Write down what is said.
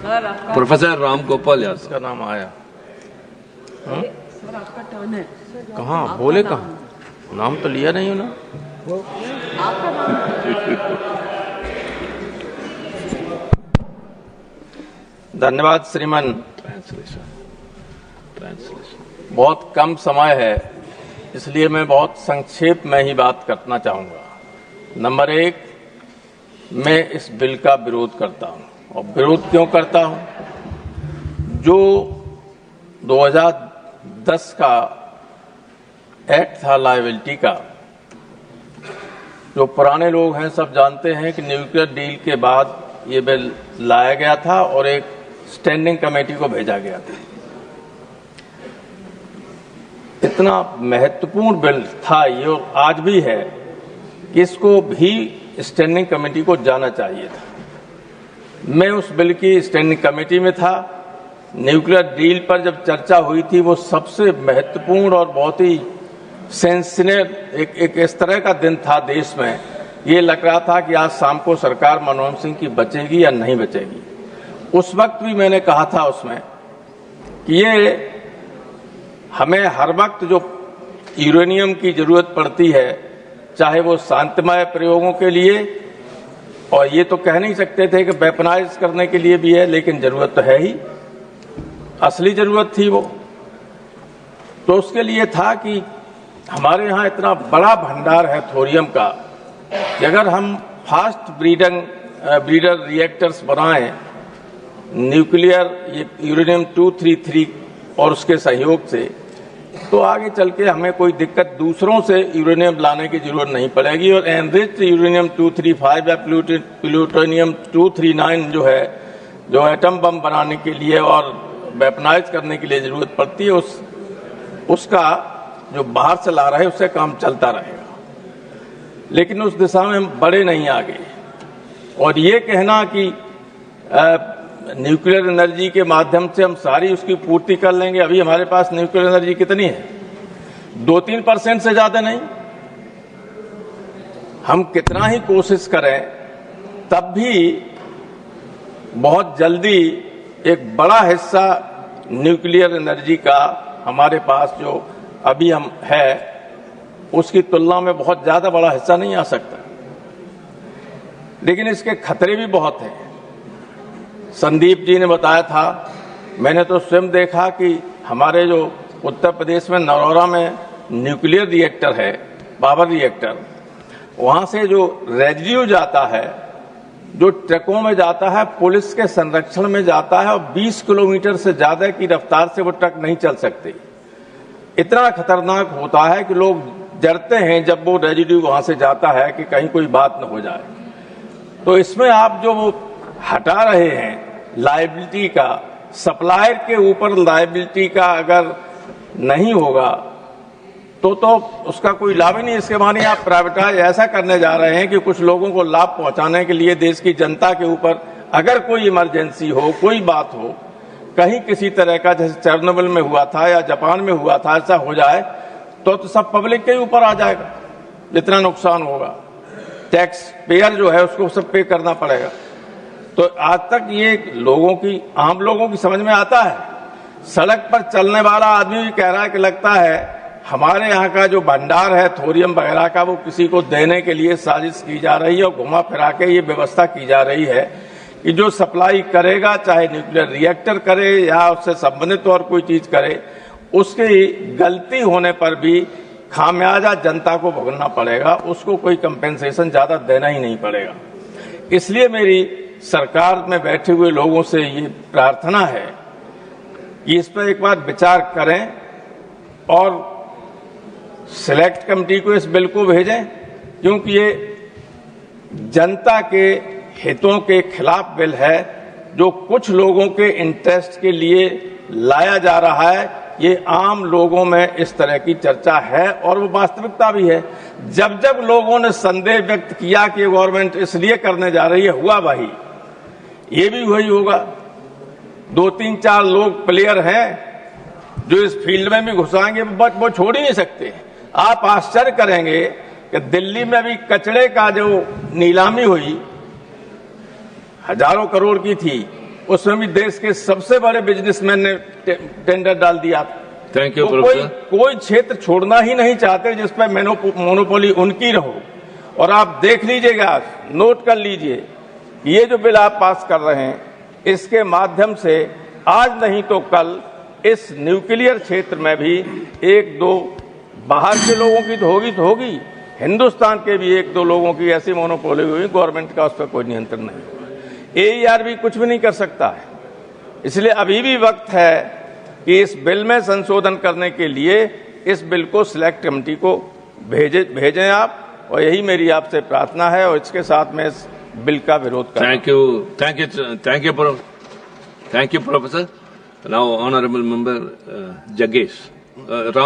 Professor Ram Gopal Yadav का नाम आया। सर आपका टर्न है। कहाँ बोले, कहाँ नाम तो लिया नहीं हो ना। आपका नाम। धन्यवाद श्रीमान। बहुत कम समय है, इसलिए मैं बहुत संक्षेप में ही बात करना चाहूंगा। नंबर एक, मैं इस बिल का विरोध करता हूं। और विरोध क्यों करता हूं? जो 2010 का एक्ट था लायबिलिटी का, जो पुराने लोग हैं सब जानते हैं कि न्यूक्लियर डील के बाद ये बिल लाया गया था और एक स्टैंडिंग कमेटी को भेजा गया था। इतना महत्वपूर्ण बिल था ये, और आज भी है, कि इसको भी स्टैंडिंग कमेटी को जाना चाहिए था। मैं उस बिल की स्टैंडिंग कमेटी में था। न्यूक्लियर डील पर जब चर्चा हुई थी, वो सबसे महत्वपूर्ण और बहुत ही सेंसिटिव एक इस तरह का दिन था देश में। ये लग रहा था कि आज शाम को सरकार मनमोहन सिंह की बचेगी या नहीं बचेगी। उस वक्त भी मैंने कहा था उसमें कि ये हमें हर वक्त जो यूरेनियम की जरूरत पड़ती है, चाहे वो शांतिमय प्रयोगों के लिए, और ये तो कह नहीं सकते थे कि वेपनाइज करने के लिए भी है, लेकिन जरूरत तो है ही, असली जरूरत थी वो। तो उसके लिए था कि हमारे यहाँ इतना बड़ा भंडार है थोरियम का कि अगर हम फास्ट ब्रीडर रिएक्टर्स बनाएं न्यूक्लियर यूरेनियम 233 और उसके सहयोग से, तो आगे चल के हमें कोई दिक्कत दूसरों से यूरेनियम लाने की जरूरत नहीं पड़ेगी। और एनरिच्ड यूरेनियम 235 या प्लूटोनियम 239 जो है, जो एटम बम बनाने के लिए और वेपनाइज करने के लिए जरूरत पड़ती है, उसका जो बाहर से ला रहे हैं उससे काम चलता रहेगा। लेकिन उस दिशा में हम बढ़े नहीं आगे। और ये कहना कि न्यूक्लियर एनर्जी के माध्यम से हम सारी उसकी पूर्ति कर लेंगे, अभी हमारे पास न्यूक्लियर एनर्जी कितनी है? 2-3% से ज्यादा नहीं। हम कितना ही कोशिश करें, तब भी बहुत जल्दी एक बड़ा हिस्सा न्यूक्लियर एनर्जी का हमारे पास जो अभी हम है, उसकी तुलना में बहुत ज्यादा बड़ा हिस्सा नहीं आ सकता। लेकिन इसके खतरे भी बहुत हैं। संदीप जी ने बताया था, मैंने तो स्वयं देखा कि हमारे जो उत्तर प्रदेश में नरौरा में न्यूक्लियर रिएक्टर है, पावर रिएक्टर, वहां से जो रेजिड्यू जाता है, जो ट्रकों में जाता है, पुलिस के संरक्षण में जाता है, और 20 किलोमीटर से ज्यादा की रफ्तार से वो ट्रक नहीं चल सकते। इतना खतरनाक होता है कि लोग डरते हैं जब वो रेजिड्यू वहां से जाता है कि कहीं कोई बात न हो जाए। तो इसमें आप जो वो हटा रहे हैं लायबिलिटी का, सप्लायर के ऊपर लायबिलिटी का अगर नहीं होगा तो उसका कोई लाभ ही नहीं। इसके माने आप प्राइवेटाइज ऐसा करने जा रहे हैं कि कुछ लोगों को लाभ पहुंचाने के लिए देश की जनता के ऊपर अगर कोई इमरजेंसी हो, कोई बात हो, कहीं किसी तरह का, जैसे चेरनोबिल में हुआ था या जापान में हुआ था, ऐसा हो जाए तो सब पब्लिक के ऊपर आ जाएगा। जितना नुकसान होगा टैक्स पेयर जो है उसको सब पे करना पड़ेगा। तो आज तक ये आम लोगों की समझ में आता है। सड़क पर चलने वाला आदमी भी कह रहा है कि लगता है हमारे यहाँ का जो भंडार है थोरियम वगैरह का, वो किसी को देने के लिए साजिश की जा रही है और घुमा फिरा के ये व्यवस्था की जा रही है कि जो सप्लाई करेगा, चाहे न्यूक्लियर रिएक्टर करे या उससे संबंधित और कोई चीज करे, उसकी गलती होने पर भी खामियाजा जनता को भुगतना पड़ेगा, उसको कोई कंपेंसेशन ज्यादा देना ही नहीं पड़ेगा। इसलिए मेरी सरकार में बैठे हुए लोगों से ये प्रार्थना है कि इस पर एक बार विचार करें और सिलेक्ट कमेटी को इस बिल को भेजें, क्योंकि ये जनता के हितों के खिलाफ बिल है। जो कुछ लोगों के इंटरेस्ट के लिए लाया जा रहा है, ये आम लोगों में इस तरह की चर्चा है और वो वास्तविकता भी है। जब जब लोगों ने संदेह व्यक्त किया कि गवर्नमेंट इसलिए करने जा रही है, हुआ वही, ये भी वही होगा। 2-3-4 लोग प्लेयर हैं जो इस फील्ड में भी घुसाएंगे, वो छोड़ ही नहीं सकते। आप आश्चर्य करेंगे कि दिल्ली में भी कचड़े का जो नीलामी हुई, हजारों करोड़ की थी, उसमें भी देश के सबसे बड़े बिजनेसमैन ने टेंडर डाल दिया। थैंक यू तो प्रोफेसर। कोई क्षेत्र छोड़ना ही नहीं चाहते जिस पर मोनोपोली उनकी रहो। और आप देख लीजिएगा, नोट कर लीजिए, ये जो बिल आप पास कर रहे हैं, इसके माध्यम से आज नहीं तो कल इस न्यूक्लियर क्षेत्र में भी एक दो बाहर के लोगों की तो होगी, हिंदुस्तान के भी एक दो लोगों की ऐसी मोनोपोली हुई, गवर्नमेंट का उस पर कोई नियंत्रण नहीं होगा। AER भी कुछ भी नहीं कर सकता है। इसलिए अभी भी वक्त है कि इस बिल में संशोधन करने के लिए इस बिल को सिलेक्ट कमेटी को भेजें आप, और यही मेरी आपसे प्रार्थना है। और इसके साथ में इस बिल का विरोध करें। Thank you, Professor. Now, Honorable Member Jagesh Ram.